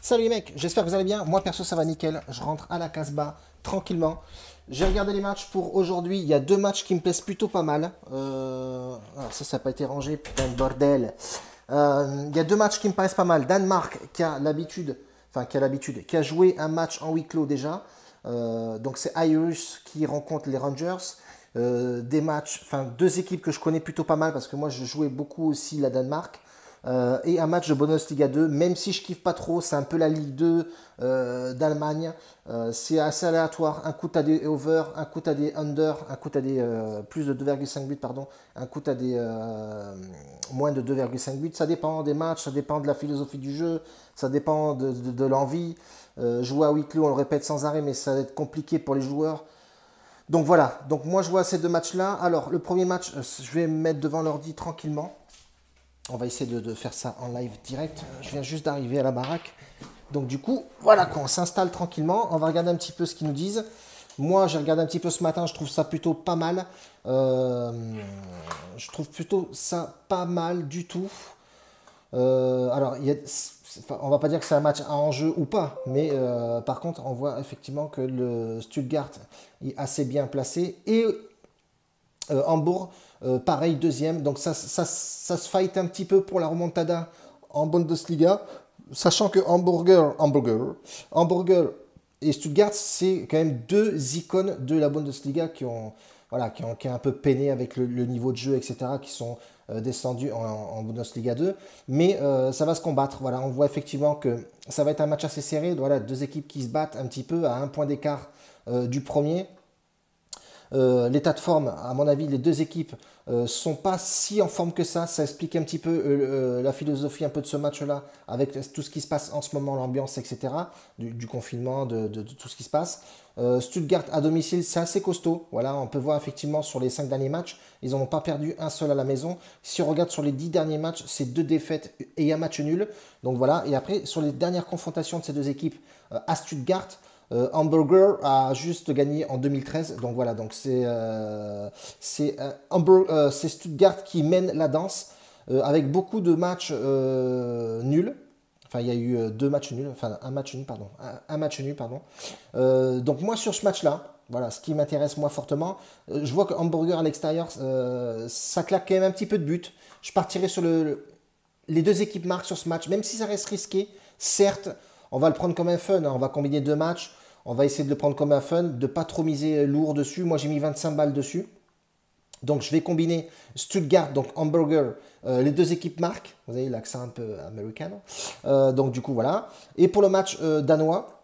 Salut les mecs, j'espère que vous allez bien. Moi perso ça va nickel. Je rentre à la Casbah tranquillement. J'ai regardé les matchs pour aujourd'hui. Il y a deux matchs qui me plaisent plutôt pas mal. Alors ça n'a pas été rangé, putain de bordel. Il y a deux matchs qui me paraissent pas mal. Danemark qui a joué un match en huis clos déjà. Donc c'est Irish qui rencontre les Rangers. Deux équipes que je connais plutôt pas mal parce que moi je jouais beaucoup aussi la Danemark. Et un match de Bundesliga 2, même si je kiffe pas trop, c'est un peu la Ligue 2 d'Allemagne. C'est assez aléatoire. Un coup t'as des over, un coup t'as des under, un coup t'as des plus de 2,5 buts, pardon, un coup t'as des moins de 2,5 buts. Ça dépend des matchs, ça dépend de la philosophie du jeu, ça dépend de l'envie. Jouer à huis clos, on le répète sans arrêt, mais ça va être compliqué pour les joueurs. Donc voilà, donc moi je vois ces deux matchs-là. Alors le premier match, je vais me mettre devant l'ordi tranquillement. On va essayer de faire ça en live direct. Je viens juste d'arriver à la baraque. Donc du coup, voilà, quand on s'installe tranquillement, on va regarder un petit peu ce qu'ils nous disent. Moi, j'ai regardé un petit peu ce matin, je trouve ça plutôt pas mal. Je trouve plutôt ça pas mal du tout. Alors, on va pas dire que c'est un match à enjeu ou pas, mais par contre, on voit effectivement que le Stuttgart est assez bien placé. Et Hambourg, pareil, deuxième. Donc ça se fight un petit peu pour la remontada en Bundesliga. Sachant que Hamburger et Stuttgart, c'est quand même deux icônes de la Bundesliga qui ont un peu peiné avec le niveau de jeu, etc., qui sont descendus en Bundesliga 2. Mais ça va se combattre. Voilà, on voit effectivement que ça va être un match assez serré. Voilà, deux équipes qui se battent un petit peu à un point d'écart du premier. L'état de forme, à mon avis, les deux équipes sont pas si en forme que ça. Ça explique un petit peu la philosophie un peu de ce match-là, avec tout ce qui se passe en ce moment, l'ambiance, etc., du confinement, de tout ce qui se passe. Stuttgart à domicile, c'est assez costaud. Voilà, on peut voir effectivement sur les 5 derniers matchs, ils n'en ont pas perdu un seul à la maison. Si on regarde sur les 10 derniers matchs, c'est 2 défaites et un match nul. Donc voilà, et après, sur les dernières confrontations de ces deux équipes à Stuttgart, Hamburger a juste gagné en 2013, donc voilà, donc c'est Stuttgart qui mène la danse avec beaucoup de matchs nuls. Enfin, il y a eu deux matchs nuls, enfin un match nul, pardon, un match nul, pardon. Donc moi sur ce match-là, voilà, ce qui m'intéresse moi fortement, je vois que Hamburger à l'extérieur, ça claque quand même un petit peu de but. Je partirai sur les deux équipes marquent sur ce match, même si ça reste risqué, certes, on va le prendre comme un fun, hein, on va combiner deux matchs, on va essayer de le prendre comme un fun, de ne pas trop miser lourd dessus. Moi j'ai mis 25 balles dessus. Donc je vais combiner Stuttgart, donc Hamburger, les deux équipes marquent. Vous avez l'accent un peu américain. Donc du coup voilà. Et pour le match danois,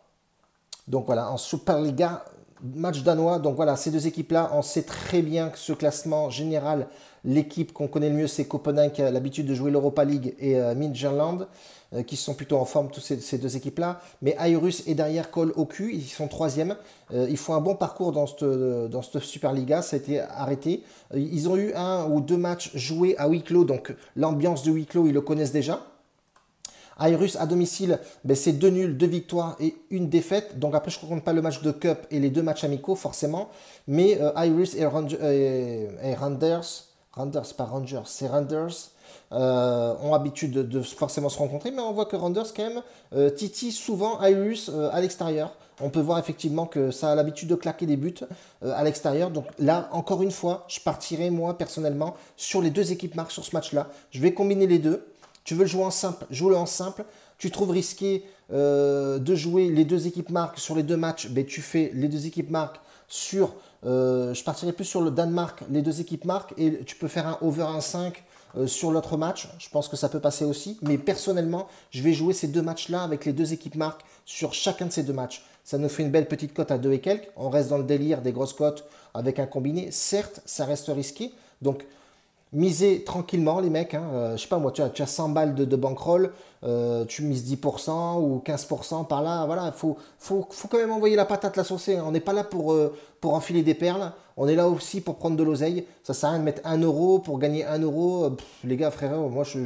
donc voilà, en Superliga, match danois. Donc voilà, ces deux équipes-là, on sait très bien que ce classement général, l'équipe qu'on connaît le mieux, c'est Copenhague, qui a l'habitude de jouer l'Europa League, et Midtjylland, qui sont plutôt en forme, toutes ces deux équipes-là. Mais Aarhus est derrière, colle au cul, ils sont troisième. Ils font un bon parcours dans cette Superliga, ça a été arrêté. Ils ont eu un ou deux matchs joués à huis clos, donc l'ambiance de huis clos, ils le connaissent déjà. Aarhus à domicile, ben c'est 2 nuls, 2 victoires et une défaite. Donc après, je ne compte pas le match de Cup et les deux matchs amicaux, forcément. Mais Aarhus et Randers, pas Rangers, c'est Randers, ont l'habitude de forcément se rencontrer. Mais on voit que Randers, quand même, titille souvent Aarhus à l'extérieur. On peut voir effectivement que ça a l'habitude de claquer des buts à l'extérieur. Donc là, encore une fois, je partirai, moi, personnellement, sur les deux équipes marques sur ce match-là. Je vais combiner les deux. Tu veux le jouer en simple, joue-le en simple. Tu trouves risqué de jouer les deux équipes marques sur les deux matchs, ben, tu fais les deux équipes marques sur... je partirai plus sur le Danemark, les deux équipes marques, et tu peux faire un over 1,5 sur l'autre match. Je pense que ça peut passer aussi. Mais personnellement, je vais jouer ces deux matchs-là avec les deux équipes marques sur chacun de ces deux matchs. Ça nous fait une belle petite cote à 2 et quelques. On reste dans le délire des grosses cotes avec un combiné. Certes, ça reste risqué. Donc, misez tranquillement les mecs, hein. Je sais pas moi, tu as 100 balles de bankroll, tu mises 10% ou 15% par là, voilà, faut quand même envoyer la patate, la saucer, hein. On n'est pas là pour enfiler des perles, on est là aussi pour prendre de l'oseille, ça sert à rien de mettre 1 euro pour gagner 1 euro, les gars frère, moi je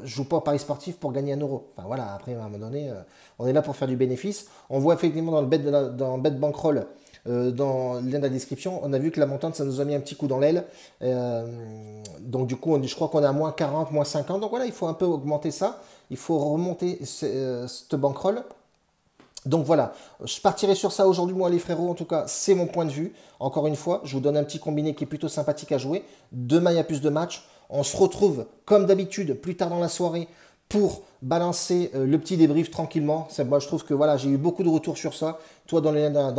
joue pas au Paris sportif pour gagner 1 euro, enfin voilà, après à un moment donné, on est là pour faire du bénéfice, on voit effectivement dans le bet, dans bet bankroll, dans le lien de la description, on a vu que la montante, ça nous a mis un petit coup dans l'aile. Donc du coup, je crois qu'on est à moins 40, moins 50. Donc voilà, il faut un peu augmenter ça. il faut remonter cette bankroll. Donc voilà, je partirai sur ça aujourd'hui, moi les frérots, en tout cas, c'est mon point de vue. Encore une fois, je vous donne un petit combiné qui est plutôt sympathique à jouer. Demain, il y a plus de matchs. On se retrouve, comme d'habitude, plus tard dans la soirée pour balancer le petit débrief tranquillement. Moi, je trouve que voilà, j'ai eu beaucoup de retours sur ça. Toi, dans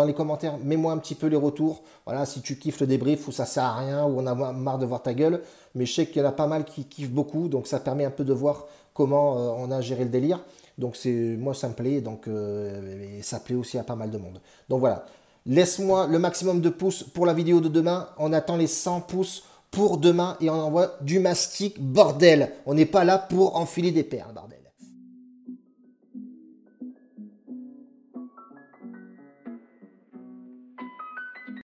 les commentaires, mets-moi un petit peu les retours. Voilà, si tu kiffes le débrief ou ça sert à rien ou on a marre de voir ta gueule. Mais je sais qu'il y en a pas mal qui kiffent beaucoup, donc ça permet un peu de voir comment on a géré le délire. Donc moi ça me plaît, donc et ça plaît aussi à pas mal de monde. Donc voilà, laisse-moi le maximum de pouces pour la vidéo de demain. On attend les 100 pouces pour demain et on envoie du mastic, bordel. On n'est pas là pour enfiler des perles, bordel.